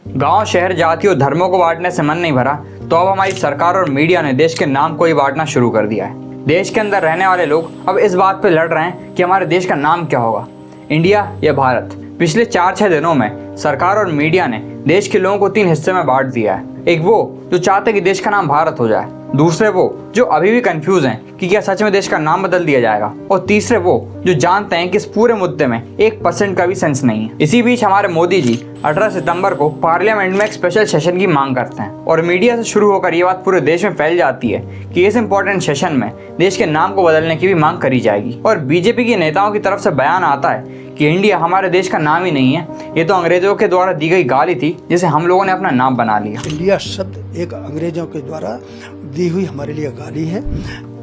गांव, शहर, जाति और धर्मों को बांटने से मन नहीं भरा तो अब हमारी सरकार और मीडिया ने देश के नाम को ही बांटना शुरू कर दिया है। देश के अंदर रहने वाले लोग अब इस बात पे लड़ रहे हैं कि हमारे देश का नाम क्या होगा, इंडिया या भारत। पिछले 4-6 दिनों में सरकार और मीडिया ने देश के लोगों को 3 हिस्से में बांट दिया है। एक वो जो चाहते कि देश का नाम भारत हो जाए, दूसरे वो जो अभी भी कंफ्यूज हैं कि क्या सच में देश का नाम बदल दिया जाएगा, और तीसरे वो जो जानते हैं कि इस पूरे मुद्दे में 1% का भी सेंस नहीं है। इसी बीच हमारे मोदी जी 18 सितंबर को पार्लियामेंट में एक स्पेशल सेशन की मांग करते हैं और मीडिया से शुरू होकर ये बात पूरे देश में फैल जाती है कि इस इंपॉर्टेंट सेशन में देश के नाम को बदलने की भी मांग करी जाएगी। और बीजेपी के नेताओं की तरफ से बयान आता है कि इंडिया हमारे देश का नाम ही नहीं है, ये तो अंग्रेजों के द्वारा दी गई गाली थी जिसे हम लोगों ने अपना नाम बना लिया। इंडिया शब्द एक अंग्रेजों के द्वारा दी हुई हमारे लिए गाली है।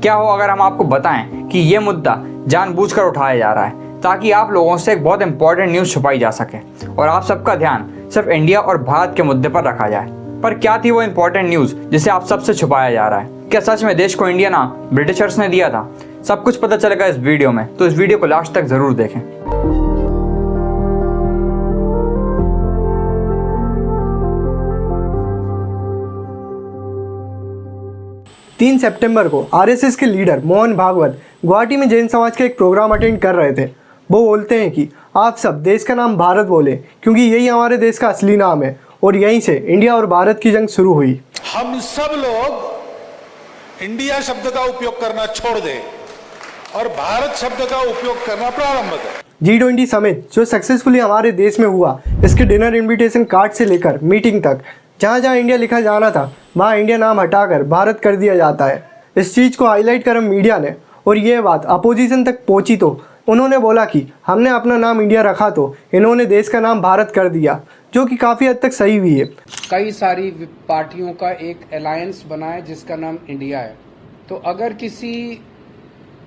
क्या हो अगर हम आपको बताएं कि ये मुद्दा जानबूझकर उठाया जा रहा है ताकि आप लोगों से एक बहुत इंपॉर्टेंट न्यूज़ छुपाई जा सके और आप सबका ध्यान सिर्फ इंडिया और भारत के मुद्दे पर रखा जाए। पर क्या थी वो इंपॉर्टेंट न्यूज़ जिसे आप सबसे छुपाया जा रहा है? क्या सच में देश को इंडिया नाम ब्रिटिशर्स ने दिया था? सब कुछ पता चलेगा इस वीडियो में, तो इस वीडियो को लास्ट तक जरूर देखें। 3 सितंबर को आरएसएस के लीडर मोहन भागवत गुवाहाटी में जैन समाज का एक प्रोग्राम अटेंड कर रहे थे। वो बोलते हैं कि आप सब देश का नाम भारत बोले क्योंकि यही हमारे देश का असली नाम है और यहीं से इंडिया और भारत की जंग शुरू हुई। हम सब लोग इंडिया शब्द का उपयोग करना छोड़ दें और भारत शब्द का उपयोग करना प्रारंभ करें। G20 समिट जो सक्सेसफुली हमारे देश में हुआ, इसके डिनर इनविटेशन कार्ड से लेकर मीटिंग तक जहाँ जहाँ इंडिया लिखा जाना था वहाँ इंडिया नाम हटाकर भारत कर दिया जाता है। इस चीज़ को हाईलाइट कर मीडिया ने और ये बात अपोजिशन तक पहुँची तो उन्होंने बोला कि हमने अपना नाम इंडिया रखा तो इन्होंने देश का नाम भारत कर दिया, जो कि काफ़ी हद तक सही भी है। कई सारी पार्टियों का एक अलायंस बना है जिसका नाम इंडिया है, तो अगर किसी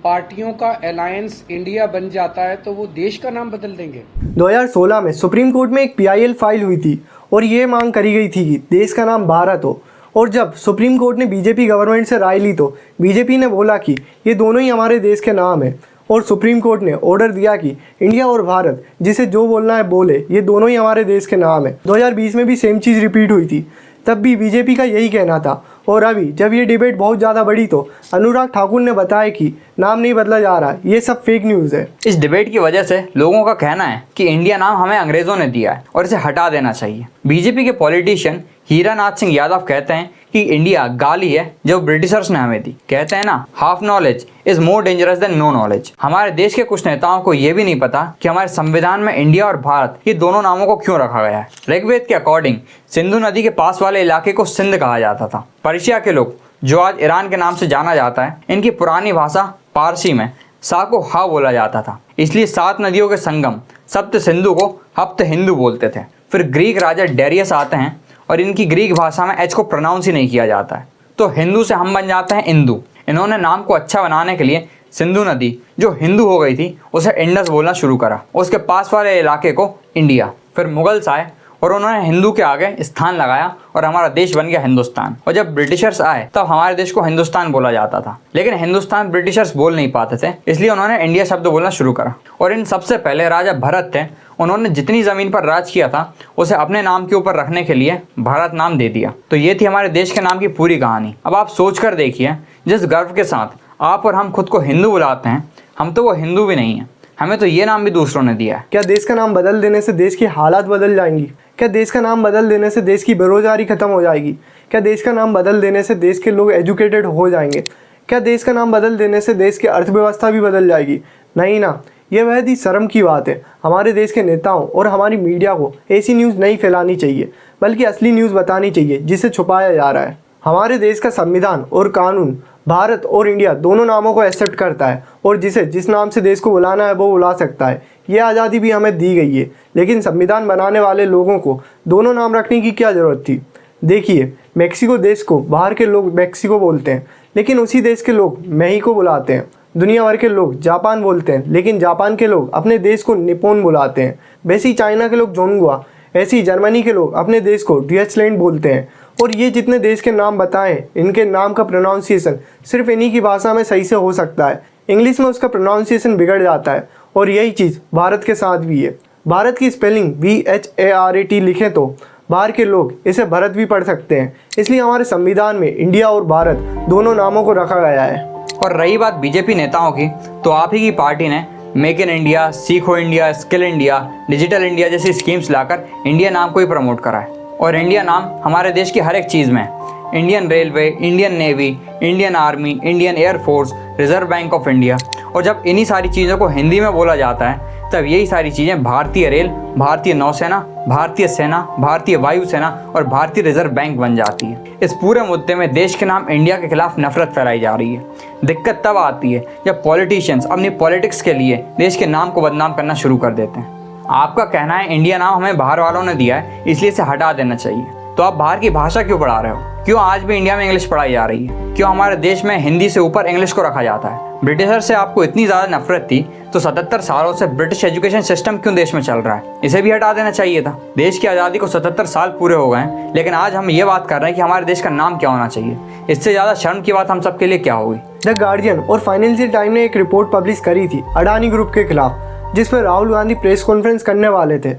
पार्टियों का अलायंस इंडिया बन जाता है तो वो देश का नाम बदल देंगे। 2016 में सुप्रीम कोर्ट में एक PIL फाइल हुई थी और ये मांग करी गई थी कि देश का नाम भारत हो, और जब सुप्रीम कोर्ट ने बीजेपी गवर्नमेंट से राय ली तो बीजेपी ने बोला कि ये दोनों ही हमारे देश के नाम है और सुप्रीम कोर्ट ने ऑर्डर दिया कि इंडिया और भारत जिसे जो बोलना है बोले, ये दोनों ही हमारे देश के नाम है। 2020 में भी सेम चीज़ रिपीट हुई थी, तब भी बीजेपी का यही कहना था। और अभी जब ये डिबेट बहुत ज़्यादा बढ़ी तो अनुराग ठाकुर ने बताया कि नाम नहीं बदला जा रहा, ये सब फेक न्यूज़ है। इस डिबेट की वजह से लोगों का कहना है कि इंडिया नाम हमें अंग्रेजों ने दिया है और इसे हटा देना चाहिए। बीजेपी के पॉलिटिशियन हीरानाथ सिंह यादव कहते हैं कि इंडिया गाली है जो ब्रिटिशर्स ने हमें दी। कहते हैं ना, half knowledge is more dangerous than no knowledge. हमारे देश के कुछ नेताओं को यह भी नहीं पता कि हमारे संविधान में इंडिया और भारत ये दोनों नामों को क्यों रखा गया है। ऋग्वेद के अकॉर्डिंग सिंधु नदी के पास वाले इलाके को सिंध कहा जाता था। पर्शिया के लोग जो आज ईरान के नाम से जाना जाता है, इनकी पुरानी भाषा पारसी में सा को हा बोला जाता था, इसलिए 7 नदियों के संगम सप्त सिंधु को हप्त हिंदू बोलते थे। फिर ग्रीक राजा डेरियस आते हैं और इनकी ग्रीक भाषा में एच को प्रोनाउंस ही नहीं किया जाता है, तो हिंदू से हम बन जाते हैं इंदू। इन्होंने नाम को अच्छा बनाने के लिए सिंधु नदी जो हिंदू हो गई थी उसे इंडस बोलना शुरू करा, उसके पास वाले इलाके को इंडिया। फिर मुगल्स आए और उन्होंने हिंदू के आगे स्थान लगाया और हमारा देश बन गया हिंदुस्तान। और जब ब्रिटिशर्स आए तब हमारे देश को हिंदुस्तान बोला जाता था, लेकिन हिंदुस्तान ब्रिटिशर्स बोल नहीं पाते थे, इसलिए उन्होंने इंडिया शब्द बोलना शुरू करा। और इन सबसे पहले राजा भरत थे, उन्होंने जितनी ज़मीन पर राज किया था उसे अपने नाम के ऊपर रखने के लिए भारत नाम दे दिया। तो ये थी हमारे देश के नाम की पूरी कहानी। अब आप सोच कर देखिए, जिस गर्व के साथ आप और हम खुद को हिंदू बुलाते हैं, हम तो वो हिंदू भी नहीं हैं, हमें तो ये नाम भी दूसरों ने दिया है। क्या देश का नाम बदल देने से देश की हालात बदल जाएंगी? क्या देश का नाम बदल देने से देश की बेरोजगारी खत्म हो जाएगी? क्या देश का नाम बदल देने से देश के लोग एजुकेटेड हो जाएंगे? क्या देश का नाम बदल देने से देश की अर्थव्यवस्था भी बदल जाएगी? नहीं ना, यह बेहद ही शर्म की बात है। हमारे देश के नेताओं और हमारी मीडिया को ऐसी न्यूज़ नहीं फैलानी चाहिए, बल्कि असली न्यूज़ बतानी चाहिए जिसे छुपाया जा रहा है। हमारे देश का संविधान और कानून भारत और इंडिया दोनों नामों को एक्सेप्ट करता है और जिसे जिस नाम से देश को बुलाना है वो बुला सकता है। ये आज़ादी भी हमें दी गई है, लेकिन संविधान बनाने वाले लोगों को दोनों नाम रखने की क्या ज़रूरत थी? देखिए, मैक्सिको देश को बाहर के लोग मैक्सिको बोलते हैं, लेकिन उसी देश के लोग मेहिको बुलाते हैं। दुनिया भर के लोग जापान बोलते हैं, लेकिन जापान के लोग अपने देश को निपोन बुलाते हैं। वैसे ही चाइना के लोग जोंगुआ, ऐसे ही जर्मनी के लोग अपने देश को डचलैंड बोलते हैं। और ये जितने देश के नाम बताएं, इनके नाम का प्रोनाउंसिएशन सिर्फ इन्हीं की भाषा में सही से हो सकता है। इंग्लिश में उसका प्रोनाउंसिएशन बिगड़ जाता है और यही चीज़ भारत के साथ भी है। भारत की स्पेलिंग VHARAT लिखें तो बाहर के लोग इसे भरत भी पढ़ सकते हैं, इसलिए हमारे संविधान में इंडिया और भारत दोनों नामों को रखा गया है। और रही बात बीजेपी नेताओं की, तो आप ही की पार्टी ने मेक इन इंडिया, सीखो India, skill India, digital India जैसी स्कीम्स लाकर इंडिया नाम को ही प्रमोट करा है। और इंडिया नाम हमारे देश की हर एक चीज़ में है। Indian railway, Indian navy, Indian army, Indian air force, reserve bank of India. और जब इन्हीं सारी चीज़ों को हिंदी में बोला जाता है तब यही सारी चीज़ें भारतीय रेल, भारतीय नौसेना, भारतीय सेना, भारतीय वायुसेना और भारतीय रिजर्व बैंक बन जाती है। इस पूरे मुद्दे में देश के नाम इंडिया के खिलाफ नफरत फैलाई जा रही है। दिक्कत तब आती है जब पॉलिटिशियंस अपनी पॉलिटिक्स के लिए देश के नाम को बदनाम करना शुरू कर देते हैं। आपका कहना है इंडिया नाम हमें बाहर वालों ने दिया है इसलिए इसे हटा देना चाहिए, तो आप बाहर की भाषा क्यों पढ़ा रहे हो? क्यों आज भी इंडिया में इंग्लिश पढ़ाई जा रही है? क्यों हमारे देश में हिंदी से ऊपर इंग्लिश को रखा जाता है? ब्रिटिशर से आपको इतनी ज़्यादा नफरत थी तो 77 सालों से ब्रिटिश एजुकेशन सिस्टम क्यों देश में चल रहा है? इसे भी हटा देना चाहिए था। देश की आज़ादी को 77 साल पूरे हो गए हैं, लेकिन आज हम ये बात कर रहे हैं कि हमारे देश का नाम क्या होना चाहिए। इससे ज़्यादा शर्म की बात हम सबके लिए क्या होगी? द गार्डियन और फाइनेंशियल टाइम ने एक रिपोर्ट पब्लिश करी थी अडानी ग्रुप के खिलाफ, जिस पर राहुल गांधी प्रेस कॉन्फ्रेंस करने वाले थे।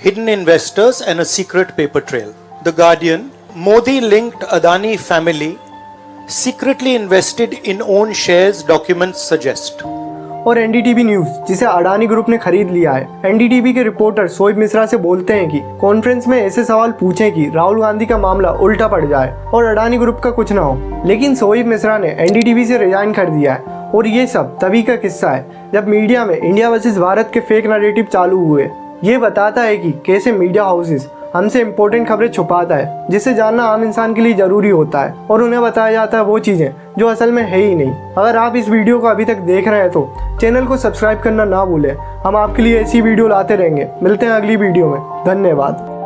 Hidden investors and a secret paper trail. The Guardian, Modi-linked Adani family secretly invested in own shares, documents suggest. और एनडीटीवी न्यूज, जिसे अडानी ग्रुप ने खरीद लिया है। एनडीटीवी के रिपोर्टर शोएब मिश्रा से बोलते हैं कि कॉन्फ्रेंस में ऐसे सवाल पूछें कि राहुल गांधी का मामला उल्टा पड़ जाए और अडानी ग्रुप का कुछ ना हो। लेकिन शोएब मिश्रा ने एनडीटीवी से रिजाइन कर दिया है। और ये सब तभी का किस्सा है जब मीडिया में इंडिया वर्सेस भारत के फेक नैरेटिव चालू हुए। ये बताता है कि कैसे मीडिया हाउसेस हमसे इम्पोर्टेंट खबरें छुपाता है, जिसे जानना आम इंसान के लिए ज़रूरी होता है, और उन्हें बताया जाता है वो चीज़ें जो असल में है ही नहीं। अगर आप इस वीडियो को अभी तक देख रहे हैं तो चैनल को सब्सक्राइब करना ना भूलें। हम आपके लिए ऐसी वीडियो लाते रहेंगे। मिलते हैं अगली वीडियो में। धन्यवाद।